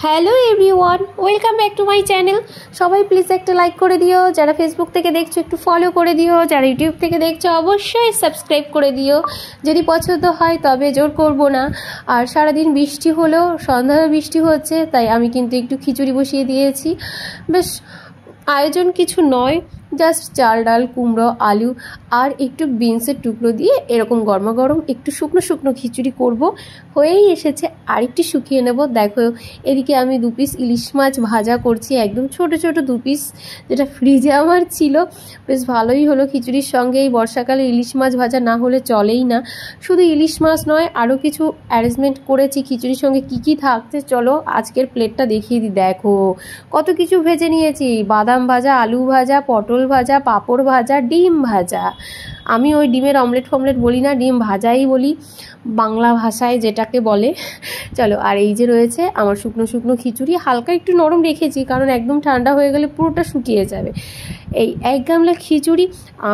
Hello everyone, welcome back to my channel. সবাই please একটা like করে দিও, যারা ফেসবুক থেকে দেখছো একটু ফলো করে দিও, যারা ইউটিউব থেকে দেখছো অবশ্যই সাবস্ক্রাইব করে দিও। যদি পছন্দ হয় তবে জোর করব না। আর সারাদিন বৃষ্টি হলো, সন্ধ্যায় বৃষ্টি হচ্ছে, তাই আমি কিন্তু একটু খিচুড়ি বসিয়ে দিয়েছি। বেশ আয়োজন কিছু নয়, জাস্ট চাল ডাল কুমড়ো আলু আর একটু বিনসের টুকরো দিয়ে এরকম গরমা গরম একটু শুকনো শুকনো খিচুড়ি করব। হয়েই এসেছে, আর একটু শুকিয়ে নেব। দেখো এদিকে আমি 2 পিস ইলিশ মাছ ভাজা করছি, একদম ছোট ছোট 2 পিস, যেটা ফ্রিজে আমার ছিল। বেশ ভালোই হলো খিচুড়ির সঙ্গে। এই বর্ষাকালে ইলিশ মাছ ভাজা না হলে চলেই না। শুধু ইলিশ মাছ নয়, আরও কিছু অ্যারেঞ্জমেন্ট করেছি খিচুড়ির সঙ্গে। কি কি থাকছে চলো আজকের প্লেটটা দেখিয়ে দিই। দেখো কত কিছু ভেজে নিয়েছি, বাদাম ভাজা, আলু ভাজা, পটল ভাজা, পাঁপড় ভাজা, ডিম ভাজা। আমি ওই ডিমের অমলেট ফমলেট বলি না, ডিম ভাজাই বলি বাংলা ভাষায় যেটাকে বলে। চলো, আর এই যে রয়েছে আমার শুকনো শুকনো খিচুড়ি। হালকা একটু নরম রেখেছি, কারণ একদম ঠান্ডা হয়ে গেলে পুরোটা শুকিয়ে যাবে। এই 1 গামলা খিচুড়ি।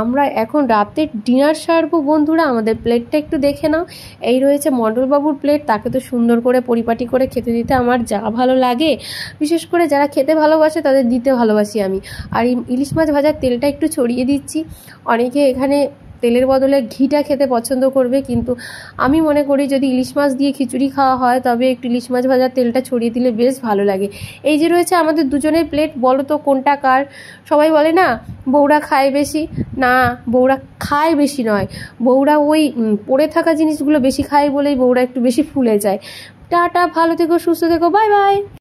আমরা এখন রাতে ডিনার সারবো বন্ধুরা। আমাদের প্লেটটা একটু দেখে নাও। এই রয়েছে মণ্ডলবাবুর প্লেট, তাকে তো সুন্দর করে পরিপাটি করে খেতে দিতে আমার যা ভালো লাগে। বিশেষ করে যারা খেতে ভালোবাসে তাদের দিতে ভালোবাসি আমি। আর এই ইলিশ মাছ ভাজার তেলটা একটু ছড়িয়ে দিচ্ছি। অনেকে এখানে তেলের বদলে ঘিটা খেতে পছন্দ করবে, কিন্তু আমি মনে করি যদি ইলিশ মাছ দিয়ে খিচুড়ি খাওয়া হয় তবে একটু ইলিশ মাছ ভাজার তেলটা ছড়িয়ে দিলে বেশ ভালো লাগে। এই যে রয়েছে আমাদের দুজনের প্লেট, বলো তো কোনটা কার? সবাই বলে না বউরা খায় বেশি, না বউরা খায় বেশি নয়, বউরা ওই পড়ে থাকা জিনিসগুলো বেশি খায় বলেই বউরা একটু বেশি ফুলে যায়। টাটা, ভালো থেকো, সুস্থ থেকো, বাই বাই।